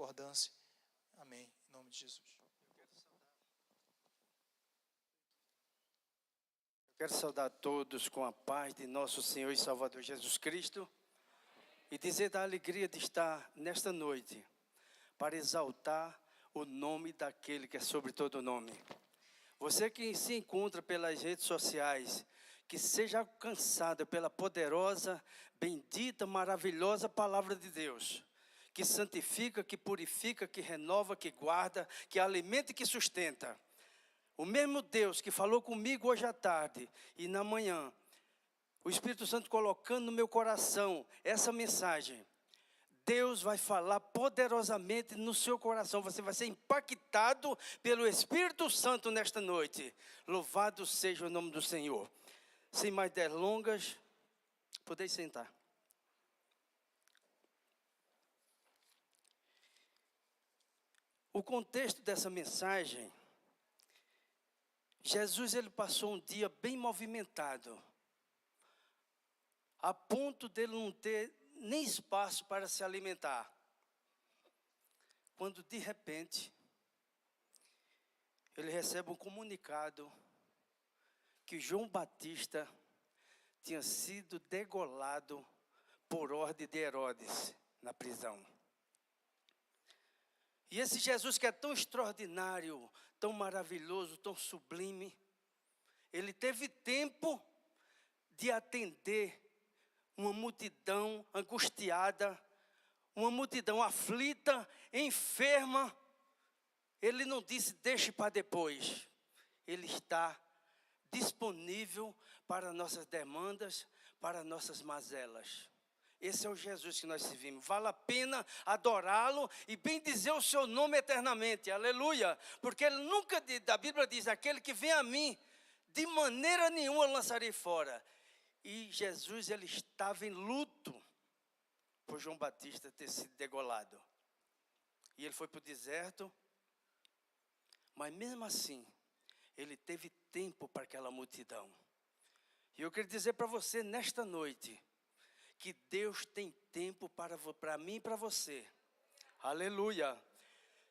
concordância. Amém. Em nome de Jesus. Quero saudar todos com a paz de nosso Senhor e Salvador Jesus Cristo e dizer da alegria de estar nesta noite para exaltar o nome daquele que é sobre todo nome. Você que se encontra pelas redes sociais, que seja alcançado pela poderosa, bendita, maravilhosa palavra de Deus, que santifica, que purifica, que renova, que guarda, que alimenta e que sustenta. O mesmo Deus que falou comigo hoje à tarde e na manhã, o Espírito Santo colocando no meu coração essa mensagem, Deus vai falar poderosamente no seu coração. Você vai ser impactado pelo Espírito Santo nesta noite. Louvado seja o nome do Senhor. Sem mais delongas, podeis sentar. O contexto dessa mensagem, Jesus ele passou um dia bem movimentado, a ponto dele não ter nem espaço para se alimentar. Quando de repente, ele recebe um comunicado que João Batista tinha sido degolado por ordem de Herodes na prisão. E esse Jesus que é tão extraordinário, tão maravilhoso, tão sublime, ele teve tempo de atender uma multidão angustiada, uma multidão aflita, enferma. Ele não disse, deixe para depois. Ele está disponível para nossas demandas, para nossas mazelas. Esse é o Jesus que nós servimos. Vale a pena adorá-lo e bendizer o seu nome eternamente. Aleluia. Porque ele nunca, a Bíblia diz, aquele que vem a mim, de maneira nenhuma lançarei fora. E Jesus, ele estava em luto por João Batista ter sido degolado. E ele foi para o deserto, mas mesmo assim, ele teve tempo para aquela multidão. E eu quero dizer para você nesta noite, que Deus tem tempo para mim e para você. Aleluia.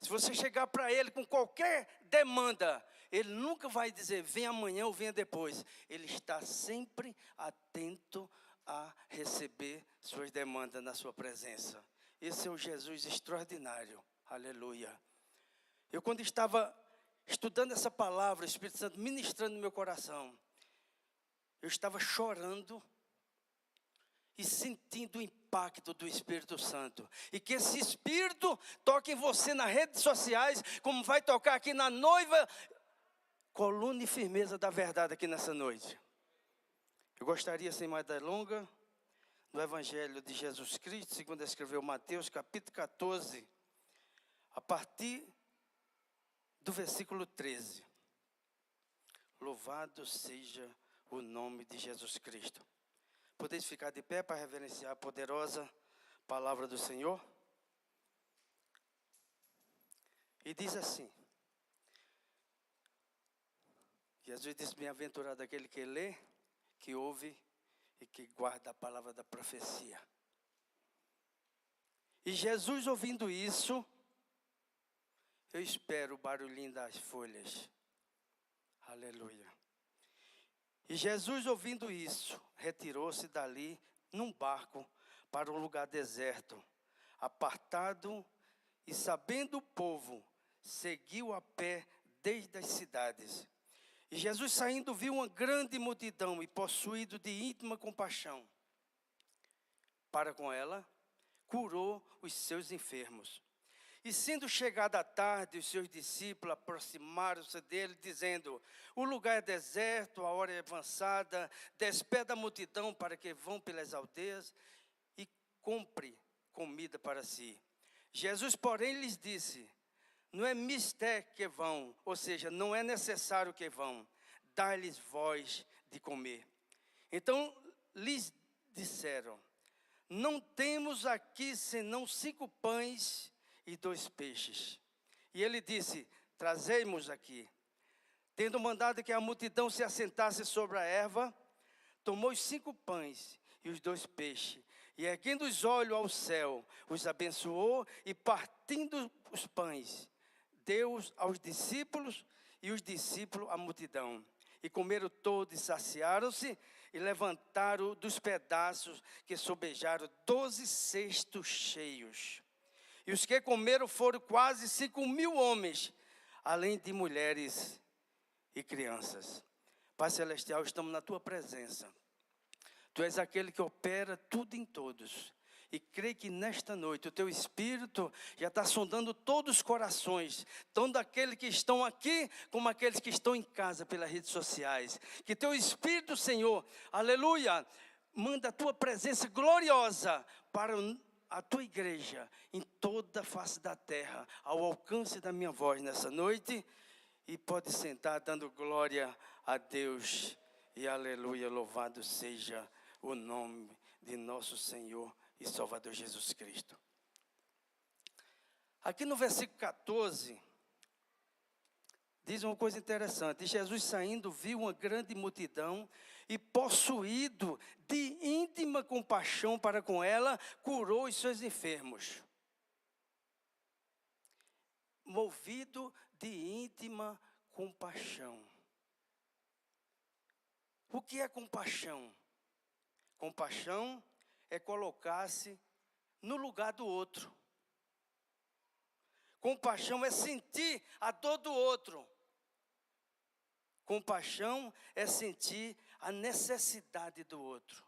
Se você chegar para Ele com qualquer demanda, Ele nunca vai dizer, vem amanhã ou venha depois. Ele está sempre atento a receber suas demandas na sua presença. Esse é o Jesus extraordinário. Aleluia. Eu quando estava estudando essa palavra, o Espírito Santo ministrando no meu coração, eu estava chorando e sentindo o impacto do Espírito Santo. E que esse Espírito toque em você nas redes sociais, como vai tocar aqui na noiva, coluna e firmeza da verdade aqui nessa noite. Eu gostaria, sem mais delonga, do Evangelho de Jesus Cristo, segundo escreveu Mateus, capítulo 14, a partir do versículo 13. Louvado seja o nome de Jesus Cristo. Podeis ficar de pé para reverenciar a poderosa palavra do Senhor? E diz assim, Jesus disse, bem-aventurado aquele que lê, que ouve e que guarda a palavra da profecia. E Jesus ouvindo isso, eu espero o barulhinho das folhas. Aleluia. E Jesus ouvindo isso, retirou-se dali num barco para um lugar deserto, apartado, e sabendo o povo, seguiu a pé desde as cidades. E Jesus saindo viu uma grande multidão e possuído de íntima compaixão, para com ela, curou os seus enfermos. E sendo chegada a tarde, os seus discípulos aproximaram-se dele, dizendo, o lugar é deserto, a hora é avançada, despede a multidão para que vão pelas aldeias e compre comida para si. Jesus, porém, lhes disse, não é mister que vão, ou seja, não é necessário que vão, dai-lhes vós de comer. Então lhes disseram, não temos aqui senão 5 pães e 2 peixes. E ele disse, trazei-mos aqui. Tendo mandado que a multidão se assentasse sobre a erva, tomou os 5 pães e os 2 peixes, E erguendo os olhos ao céu, os abençoou e partindo os pães, deu aos discípulos e os discípulos à multidão. E comeram todos e saciaram-se e levantaram dos pedaços que sobejaram 12 cestos cheios. E os que comeram foram quase 5.000 homens, além de mulheres e crianças. Pai Celestial, estamos na Tua presença. Tu és aquele que opera tudo em todos. E creio que nesta noite o Teu Espírito já está sondando todos os corações, tanto aqueles que estão aqui, como aqueles que estão em casa pelas redes sociais. Que Teu Espírito, Senhor, aleluia, manda a Tua presença gloriosa para a Tua igreja, em toda a face da terra, ao alcance da minha voz nessa noite. E pode sentar dando glória a Deus. E aleluia, louvado seja o nome de nosso Senhor e Salvador Jesus Cristo. Aqui no versículo 14, diz uma coisa interessante. Jesus saindo, viu uma grande multidão e possuído de íntima compaixão para com ela, curou os seus enfermos. Movido de íntima compaixão. O que é compaixão? Compaixão é colocar-se no lugar do outro. Compaixão é sentir a dor do outro. Compaixão é sentir a necessidade do outro.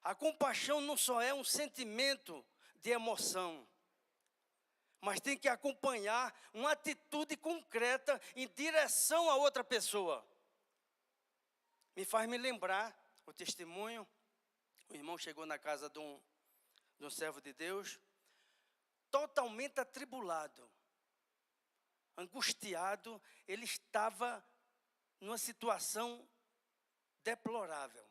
A compaixão não só é um sentimento de emoção, mas tem que acompanhar uma atitude concreta em direção a outra pessoa. Me faz me lembrar o testemunho. O irmão chegou na casa de um servo de Deus, totalmente atribulado, angustiado. Ele estava numa situação deplorável.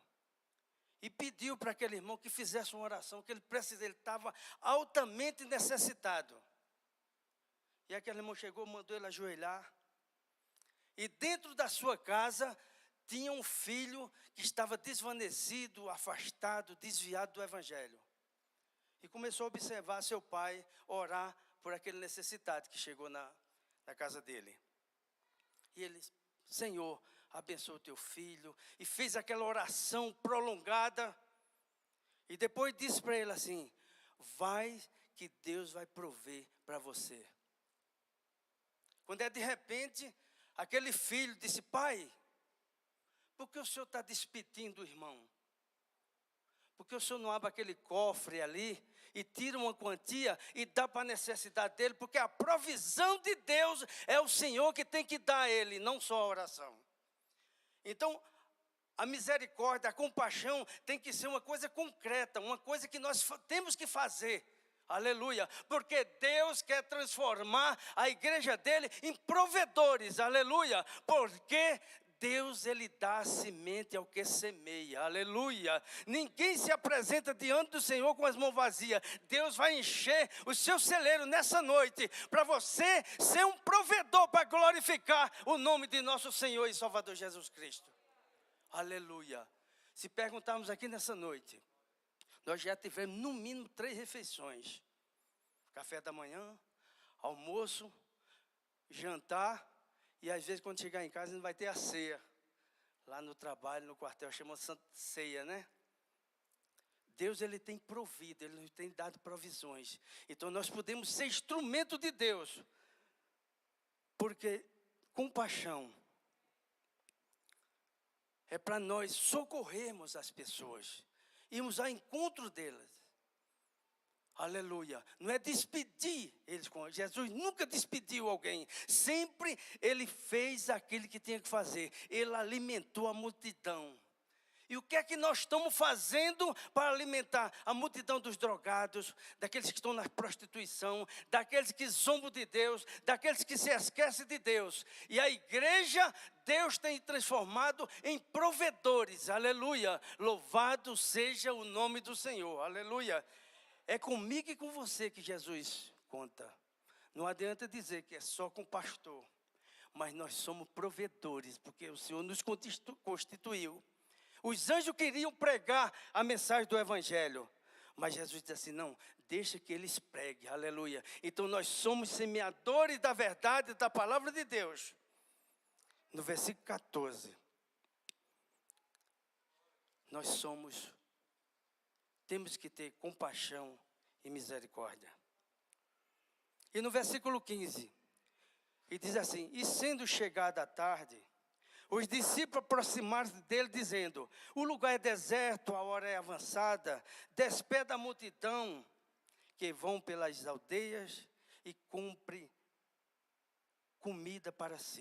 E pediu para aquele irmão que fizesse uma oração, que ele estava altamente necessitado. E aquele irmão chegou, mandou ele ajoelhar. E dentro da sua casa tinha um filho que estava desvanecido, afastado, desviado do evangelho. E começou a observar seu pai orar por aquele necessitado que chegou na casa dele. E ele, Senhor, abençoa o teu filho. E fez aquela oração prolongada. E depois disse para ele assim: vai que Deus vai prover para você. Quando de repente, aquele filho disse: pai, por que o senhor está despedindo o irmão? Por que o senhor não abre aquele cofre ali e tira uma quantia e dá para a necessidade dele? Porque a provisão de Deus é o Senhor que tem que dar a ele, não só a oração. Então, a misericórdia, a compaixão tem que ser uma coisa concreta, uma coisa que nós temos que fazer. Aleluia, porque Deus quer transformar a igreja dele em provedores, aleluia, porque Deus, ele dá a semente ao que semeia, aleluia. Ninguém se apresenta diante do Senhor com as mãos vazias. Deus vai encher o seu celeiro nessa noite, para você ser um provedor para glorificar o nome de nosso Senhor e Salvador Jesus Cristo. Aleluia. Se perguntarmos aqui nessa noite, nós já tivemos no mínimo 3 refeições. Café da manhã, almoço, jantar. E às vezes quando chegar em casa não vai ter a ceia. Lá no trabalho, no quartel, chama Santa Ceia, né? Deus, ele tem provido, ele tem dado provisões. Então nós podemos ser instrumento de Deus. Porque compaixão é para nós socorrermos as pessoas. Irmos ao encontro delas. Aleluia. Não é despedir eles com Jesus. Nunca despediu alguém. Sempre ele fez aquilo que tinha que fazer. Ele alimentou a multidão. E o que é que nós estamos fazendo para alimentar a multidão dos drogados, daqueles que estão na prostituição, daqueles que zombam de Deus, daqueles que se esquecem de Deus? E a igreja, Deus tem transformado em provedores. Aleluia. Louvado seja o nome do Senhor. Aleluia. É comigo e com você que Jesus conta. Não adianta dizer que é só com o pastor. Mas nós somos provedores, porque o Senhor nos constituiu. Os anjos queriam pregar a mensagem do Evangelho. Mas Jesus disse assim, não, deixa que eles preguem, aleluia. Então nós somos semeadores da verdade, da palavra de Deus. No versículo 14, nós temos que ter compaixão e misericórdia. E no versículo 15, ele diz assim, e sendo chegada a tarde, os discípulos aproximaram-se dele, dizendo, o lugar é deserto, a hora é avançada, despeda a multidão, que vão pelas aldeias e compre comida para si.